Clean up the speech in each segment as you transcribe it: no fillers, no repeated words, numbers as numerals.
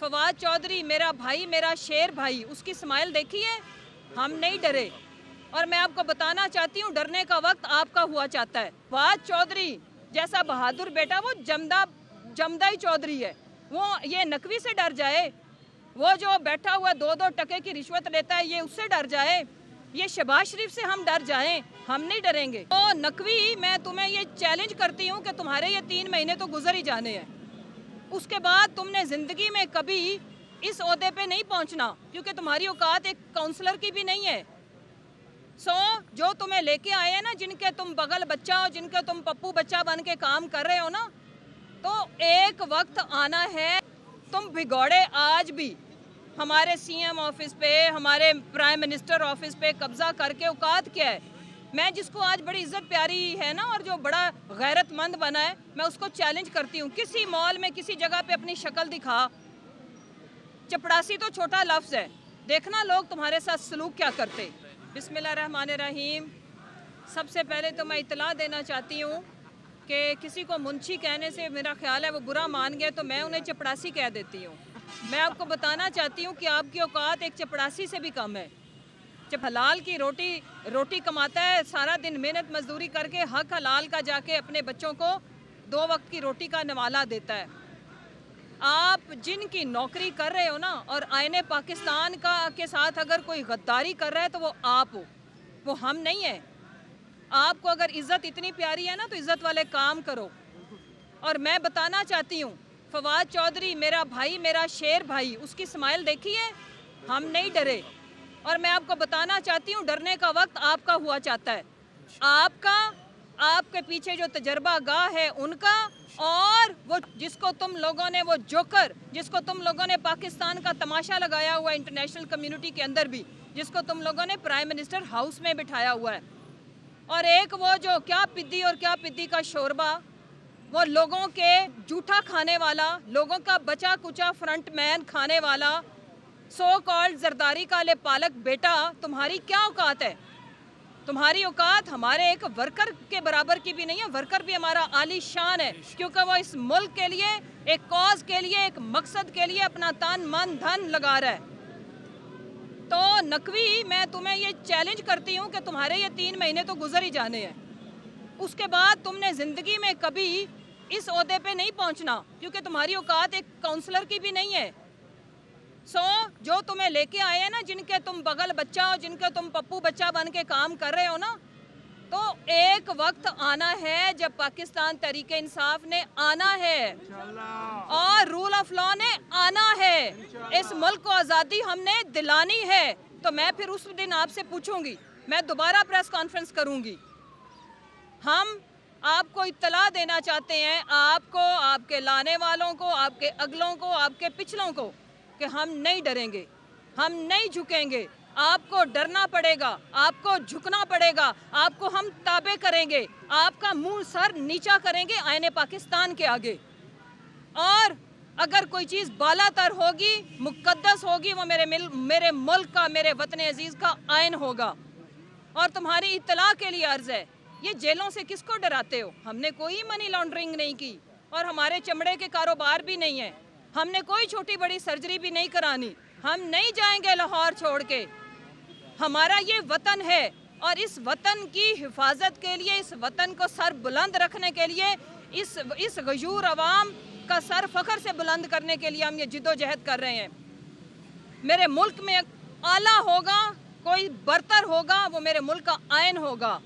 फवाद चौधरी मेरा भाई, मेरा शेर भाई, उसकी स्माइल देखी है? हम नहीं डरे। और मैं आपको बताना चाहती हूँ, डरने का वक्त आपका हुआ चाहता है। फवाद चौधरी जैसा बहादुर बेटा वो जमदा ही चौधरी है। वो ये नकवी से डर जाए, वो जो बैठा हुआ 2-2 टके की रिश्वत लेता है ये उससे डर जाए, ये शहबाज शरीफ से हम डर जाएं? हम नहीं डरेंगे। तो नकवी, मैं तुम्हें ये चैलेंज करती हूँ कि तुम्हारे ये 3 महीने तो गुजर ही जाने हैं, उसके बाद तुमने ज़िंदगी में कभी इस ओहदे पे नहीं पहुँचना, क्योंकि तुम्हारी औकात एक काउंसलर की भी नहीं है। जो तुम्हें लेके आए हैं ना, जिनके तुम बगल बच्चा हो, जिनके तुम पप्पू बच्चा बन के काम कर रहे हो ना, तो एक वक्त आना है तुम भिगोड़े आज भी हमारे सीएम ऑफिस पे, हमारे प्राइम मिनिस्टर ऑफिस पे कब्जा करके। औकात क्या है? मैं जिसको आज बड़ी इज्जत प्यारी है ना और जो बड़ा गैरतमंद बना है, मैं उसको चैलेंज करती हूँ, किसी मॉल में किसी जगह पे अपनी शक्ल दिखा। चपड़ासी तो छोटा लफ्ज़ है, देखना लोग तुम्हारे साथ सलूक क्या करते। बिस्मिल्लाहिर्रहमानिर्रहीम। सबसे पहले तो मैं इतला देना चाहती हूँ कि किसी को मुंशी कहने से मेरा ख्याल है वो बुरा मान गए, तो मैं उन्हें चपड़ासी कह देती हूँ। मैं आपको बताना चाहती हूँ कि आपकी औकात एक चपड़ासी से भी कम है। जब हलाल की रोटी कमाता है, सारा दिन मेहनत मजदूरी करके हक हलाल का जाके अपने बच्चों को 2 वक्त की रोटी का नवाला देता है। आप जिनकी नौकरी कर रहे हो ना, और आईने पाकिस्तान के साथ अगर कोई गद्दारी कर रहा है तो वो आप हो, वो हम नहीं है। आपको अगर इज़्ज़त इतनी प्यारी है ना तो इज़्ज़त वाले काम करो। और मैं बताना चाहती हूँ, फवाद चौधरी मेरा भाई, मेरा शेर भाई, उसकी स्माइल देखी है? हम नहीं डरे। और मैं आपको बताना चाहती हूँ, डरने का वक्त आपका हुआ चाहता है। आपके पीछे जो तजर्बा गाह है उनका, और वो जिसको तुम लोगों ने, वो जोकर जिसको तुम लोगों ने पाकिस्तान का तमाशा लगाया हुआ इंटरनेशनल कम्युनिटी के अंदर भी, जिसको तुम लोगों ने प्राइम मिनिस्टर हाउस में बिठाया हुआ है। और एक वो जो क्या पिद्दी और क्या पिद्दी का शोरबा, वो लोगों के जूठा खाने वाला, लोगों का बचा कुचा फ्रंटमैन खाने वाला, सो कॉल्ड जरदारी का ले पालक बेटा, तुम्हारी क्या औकात है? तुम्हारी औकात हमारे एक वर्कर के बराबर की भी नहीं है। वर्कर भी हमारा आली शान है, क्योंकि वो इस मुल्क के लिए, एक कॉज के लिए, एक मकसद के लिए अपना तन मन धन लगा रहा है। तो नकवी, मैं तुम्हें ये चैलेंज करती हूँ कि तुम्हारे ये 3 महीने तो गुजर ही जाने हैं, उसके बाद तुमने ज़िंदगी में कभी इस ओहदे पे नहीं पहुँचना, क्योंकि तुम्हारी औकात एक काउंसलर की भी नहीं है। जो तुम्हें लेके आए हैं ना, जिनके तुम बगल बच्चा हो, जिनके तुम पप्पू बच्चा बन के काम कर रहे हो ना, तो एक वक्त आना है जब पाकिस्तान तहरीके इंसाफ ने आना है और रूल ऑफ लॉ ने आना है। इस मुल्क को आज़ादी हमने दिलानी है। तो मैं फिर उस दिन आपसे पूछूंगी, मैं दोबारा प्रेस कॉन्फ्रेंस करूंगी। हम आपको इत्तला देना चाहते हैं, आपको, आपके लाने वालों को, आपके अगलों को, आपके पिछलों को, कि हम नहीं डरेंगे, हम नहीं झुकेंगे। आपको डरना पड़ेगा, आपको झुकना पड़ेगा, आपको हम ताबे करेंगे, आपका मुंह सर नीचा करेंगे आईने पाकिस्तान के आगे। और अगर कोई चीज़ बालातर होगी, मुकद्दस होगी, वो मेरे मुल्क का, मेरे वतन अजीज़ का आइन होगा। और तुम्हारी इत्तला के लिए अर्ज़ है, ये जेलों से किसको डराते हो? हमने कोई मनी लॉन्ड्रिंग नहीं की, और हमारे चमड़े के कारोबार भी नहीं है, हमने कोई छोटी बड़ी सर्जरी भी नहीं करानी। हम नहीं जाएंगे लाहौर छोड़ के। हमारा ये वतन है, और इस वतन की हिफाजत के लिए, इस वतन को सर बुलंद रखने के लिए, इस गयूर अवाम का सर फख्र से बुलंद करने के लिए हम ये जिद्दोजहद कर रहे हैं। मेरे मुल्क में आला होगा, कोई बरतर होगा, वो मेरे मुल्क का आइन होगा,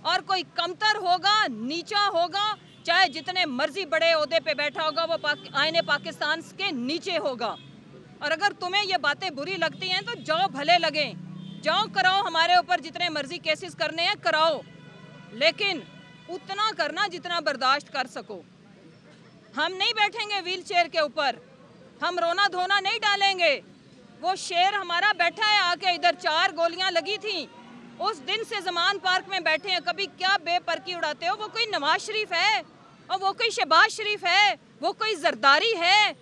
और कोई कमतर होगा, नीचा होगा, चाहे जितने मर्जी बड़े ओहदे पे बैठा होगा, वो आईने पाकिस्तान के नीचे होगा। और अगर तुम्हें ये बातें बुरी लगती हैं तो जाओ, भले लगें, जाओ कराओ, हमारे ऊपर जितने मर्जी केसेस करने हैं कराओ, लेकिन उतना करना जितना बर्दाश्त कर सको। हम नहीं बैठेंगे व्हील चेयर के ऊपर, हम रोना धोना नहीं डालेंगे। वो शेर हमारा बैठा है आके इधर, 4 गोलियां लगी थी, उस दिन से जमान पार्क में बैठे हैं। कभी क्या बेपरकी उड़ाते हो? वो कोई नवाज शरीफ है, और वो कोई शहबाज शरीफ है, वो कोई जरदारी है?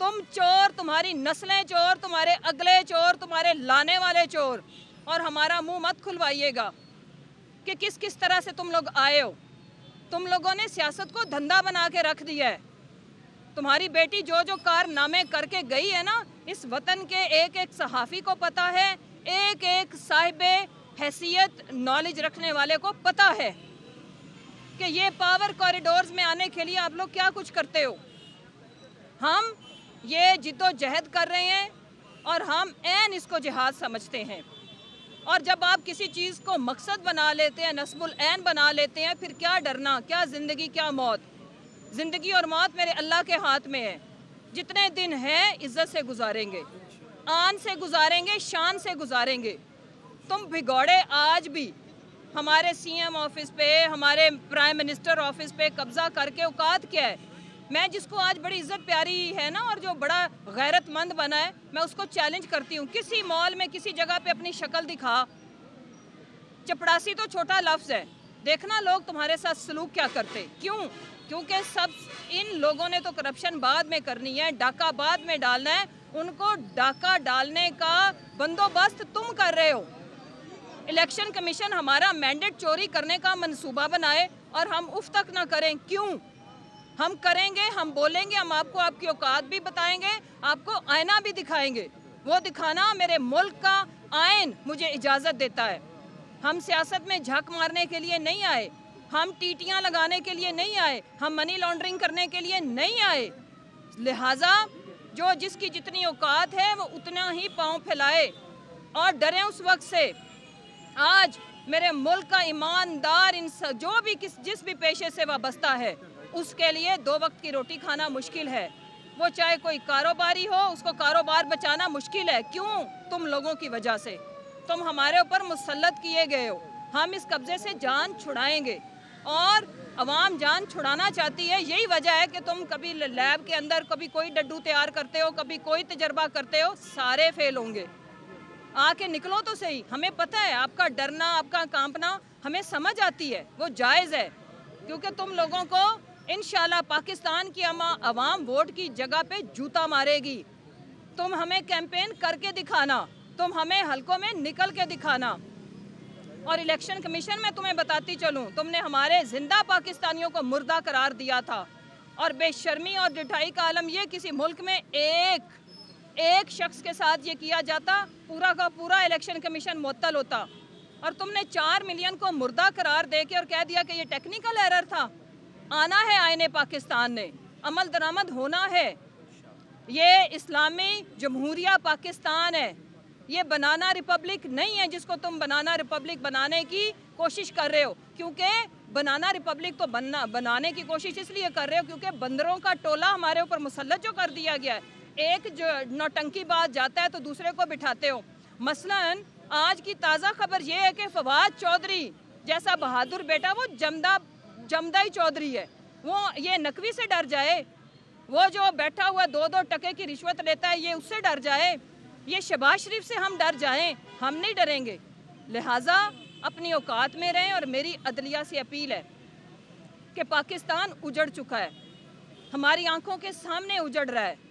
तुम चोर, तुम्हारी नस्लें चोर, तुम्हारे अगले चोर, तुम्हारे लाने वाले चोर। और हमारा मुंह मत खुलवाइएगा कि किस किस तरह से तुम लोग आए हो। तुम लोगों ने सियासत को धंधा बना के रख दिया है। तुम्हारी बेटी जो जो कारनामे करके गई है ना, इस वतन के एक एक सहाफ़ी को पता है, एक एक साहिबे हैसियत नॉलेज रखने वाले को पता है कि ये पावर कॉरिडोर्स में आने के लिए आप लोग क्या कुछ करते हो। हम ये जिद्दोजहद कर रहे हैं और हम ऐन इसको जिहाद समझते हैं। और जब आप किसी चीज़ को मकसद बना लेते हैं, नस्बुल ऐन बना लेते हैं, फिर क्या डरना, क्या ज़िंदगी क्या मौत। ज़िंदगी और मौत मेरे अल्लाह के हाथ में है। जितने दिन है इज़्ज़त से गुजारेंगे, आन से गुजारेंगे, शान से गुजारेंगे। तुम भिगौड़े आज भी हमारे सीएम ऑफिस पे, हमारे प्राइम मिनिस्टर ऑफिस पे कब्ज़ा करके औकात क्या है। मैं जिसको आज बड़ी इज़्ज़त प्यारी है ना और जो बड़ा गैरतमंद बना है, मैं उसको चैलेंज करती हूँ। किसी मॉल में किसी जगह पे अपनी शक्ल दिखा। चपड़ासी तो छोटा लफ्ज़ है, देखना लोग तुम्हारे साथ सलूक क्या करते। क्यों? क्योंकि सब इन लोगों ने तो करप्शन बाद में करनी है, डाका बाद में डालना है। उनको डाका डालने का बंदोबस्त तुम कर रहे हो। इलेक्शन कमीशन हमारा मैंडेट चोरी करने का मंसूबा बनाए और हम उफ तक ना करें। क्यों? हम करेंगे, हम बोलेंगे, हम आपको आपकी औकात भी बताएंगे, आपको आईना भी दिखाएंगे। वो दिखाना मेरे मुल्क का आइन मुझे इजाज़त देता है। हम सियासत में झक मारने के लिए नहीं आए, हम टीटियां लगाने के लिए नहीं आए, हम मनी लॉन्ड्रिंग करने के लिए नहीं आए। लिहाजा जो जिसकी जितनी औकात है वो उतना ही पाँव फैलाए और डरें उस वक्त से। आज मेरे मुल्क का ईमानदार जो भी जिस भी पेशे से वाबस्ता है, उसके लिए 2 वक्त की रोटी खाना मुश्किल है। वो चाहे कोई कारोबारी हो, उसको कारोबार बचाना मुश्किल है। क्यों? तुम लोगों की वजह से। तुम हमारे ऊपर मुसल्लत किए गए हो। हम इस कब्जे से जान छुड़ाएंगे और अवाम जान छुड़ाना चाहती है। यही वजह है कि तुम कभी लैब के अंदर कभी कोई डड्डू तैयार करते हो, कभी कोई तजर्बा करते हो, सारे फेल होंगे। आके निकलो तो सही। हमें पता है आपका डरना, आपका कांपना हमें समझ आती है, वो जायज़ है, क्योंकि तुम लोगों को इंशाल्लाह पाकिस्तान की अवाम वोट की जगह पे जूता मारेगी। तुम हमें कैंपेन करके दिखाना, तुम हमें हलकों में निकल के दिखाना। और इलेक्शन कमीशन में तुम्हें बताती चलूं, तुमने हमारे जिंदा पाकिस्तानियों को मुर्दा करार दिया था। और बेशर्मी और ढिठाई का आलम ये, किसी मुल्क में एक शख्स के साथ ये किया जाता, पूरा का पूरा इलेक्शन कमीशन मुअत्तल होता। और तुमने 4 मिलियन को मुर्दा करार दे के और कह दिया कि ये टेक्निकल एरर था। आना है आईने पाकिस्तान ने, अमल दरामद होना है। ये इस्लामी जमहूरिया पाकिस्तान है, ये बनाना रिपब्लिक नहीं है जिसको तुम बनाना रिपब्लिक बनाने की कोशिश कर रहे हो। क्योंकि बनाना रिपब्लिक तो बनाने की कोशिश इसलिए कर रहे हो क्योंकि बंदरों का टोला हमारे ऊपर मुसल्लत जो कर दिया गया है। एक जो नौटंकी बात जाता है तो दूसरे को बिठाते हो। मसलन आज की ताज़ा खबर ये है कि फवाद चौधरी जैसा बहादुर बेटा, वो जमदा ही चौधरी है, वो ये नकवी से डर जाए। वो जो बैठा हुआ 2-2 टके की रिश्वत लेता है, ये उससे डर जाए। ये शहबाज शरीफ से हम डर जाएं, हम नहीं डरेंगे। लिहाजा अपनी औकात में रहें। और मेरी अदलिया से अपील है कि पाकिस्तान उजड़ चुका है, हमारी आंखों के सामने उजड़ रहा है।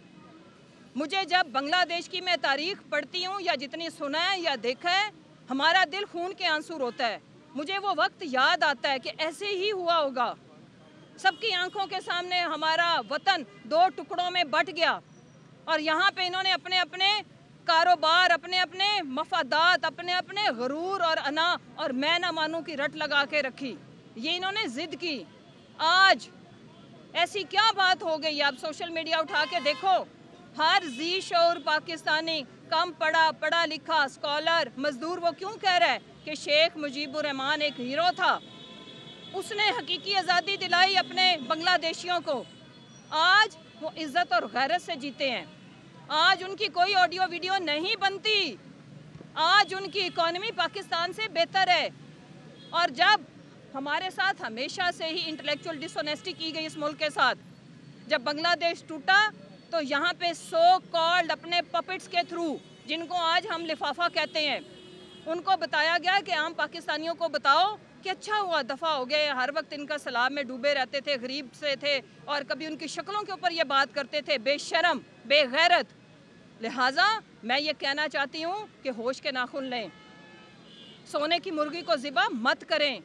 मुझे जब बांग्लादेश की मैं तारीख पढ़ती हूँ या जितनी सुना है या देखा है, हमारा दिल खून के आंसू रोता है। मुझे वो वक्त याद आता है कि ऐसे ही हुआ होगा। सबकी आंखों के सामने हमारा वतन 2 टुकड़ों में बट गया और यहाँ पे इन्होंने अपने अपने कारोबार, अपने अपने मफादात, अपने अपने गरूर और अना और मैं ना मानूं की रट लगा के रखी। ये इन्होंने जिद की। आज ऐसी क्या बात हो गई? आप सोशल मीडिया उठा के देखो, हर जी शऊर पाकिस्तानी, कम पढ़ा लिखा स्कॉलर, मजदूर, वो क्यों कह रहा है कि शेख मुजीबुर रहमान एक हीरो था, उसने हकीकी आज़ादी दिलाई अपने बांग्लादेशियों को। आज वो इज़्ज़त और गैरत से जीते हैं। आज उनकी कोई ऑडियो वीडियो नहीं बनती। आज उनकी इकॉनमी पाकिस्तान से बेहतर है। और जब हमारे साथ हमेशा से ही इंटेलेक्चुअल डिसऑनेस्टी की गई इस मुल्क के साथ, जब बांग्लादेश टूटा तो यहाँ पे सो कॉल्ड अपने पपेट्स के थ्रू, जिनको आज हम लिफाफा कहते हैं, उनको बताया गया कि आम पाकिस्तानियों को बताओ कि अच्छा हुआ दफ़ा हो गए। हर वक्त इनका सलाब में डूबे रहते थे, गरीब से थे और कभी उनकी शक्लों के ऊपर ये बात करते थे, बेशरम बेगैरत। लिहाजा मैं ये कहना चाहती हूँ कि होश के नाखून लें, सोने की मुर्गी को ज़िबा मत करें।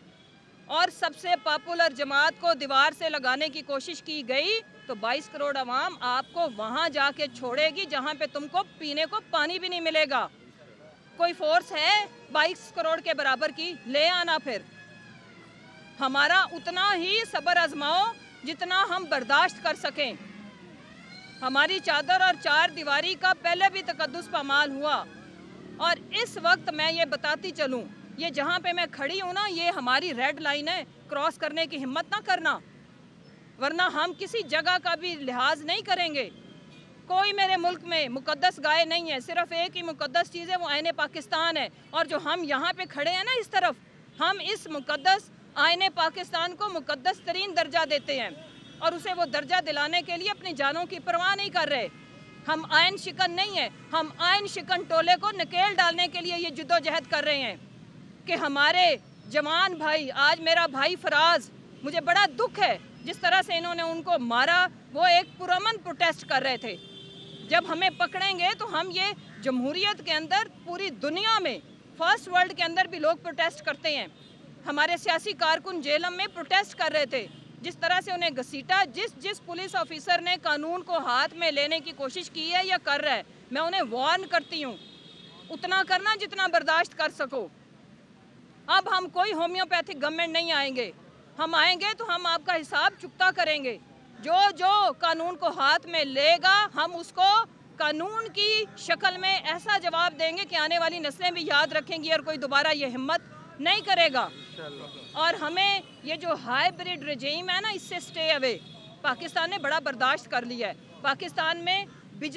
और सबसे पॉपुलर जमात को दीवार से लगाने की कोशिश की गई तो 22 करोड़ आवाम आपको वहाँ जाके छोड़ेगी जहाँ पे तुमको पीने को पानी भी नहीं मिलेगा। कोई फोर्स है 22 करोड़ के बराबर की? ले आना फिर। हमारा उतना ही सब्र आजमाओ जितना हम बर्दाश्त कर सकें। हमारी चादर और चार दीवारी का पहले भी तकद्दुस पामाल हुआ, और इस वक्त मैं ये बताती चलूं, ये जहाँ पे मैं खड़ी हूँ ना, ये हमारी रेड लाइन है, क्रॉस करने की हिम्मत ना करना, वरना हम किसी जगह का भी लिहाज नहीं करेंगे। कोई मेरे मुल्क में मुकद्दस गाय नहीं है, सिर्फ एक ही मुकद्दस चीज़ है, वो आईने पाकिस्तान है। और जो हम यहाँ पे खड़े हैं ना इस तरफ, हम इस मुकद्दस आईने पाकिस्तान को मुकद्दस तरीन दर्जा देते हैं, और उसे वो दर्जा दिलाने के लिए अपनी जानों की परवाह नहीं कर रहे। हम आयन शिकन नहीं है, हम आयन शिकन टोले को नकेल डालने के लिए ये जद्दोजहद कर रहे हैं कि हमारे जवान भाई, आज मेरा भाई फराज, मुझे बड़ा दुख है जिस तरह से इन्होंने उनको मारा। वो एक पुरअमन प्रोटेस्ट कर रहे थे। जब हमें पकड़ेंगे तो हम ये जमहूरियत के अंदर, पूरी दुनिया में, फर्स्ट वर्ल्ड के अंदर भी लोग प्रोटेस्ट करते हैं। हमारे सियासी कारकुन जेलम में प्रोटेस्ट कर रहे थे, जिस तरह से उन्हें घसीटा। जिस पुलिस ऑफिसर ने कानून को हाथ में लेने की कोशिश की है या कर रहा है, मैं उन्हें वार्न करती हूँ, उतना करना जितना बर्दाश्त कर सको। अब हम कोई होम्योपैथिक गवर्नमेंट नहीं आएंगे, हम आएंगे तो हम आपका हिसाब चुकता करेंगे। जो जो कानून को हाथ में लेगा, हम उसको कानून की शक्ल में ऐसा जवाब देंगे कि आने वाली नस्लें भी याद रखेंगी और कोई दोबारा ये हिम्मत नहीं करेगा। और हमें ये जो हाइब्रिड रजीम है ना, इससे स्टे अवे। पाकिस्तान ने बड़ा बर्दाश्त कर लिया है। पाकिस्तान में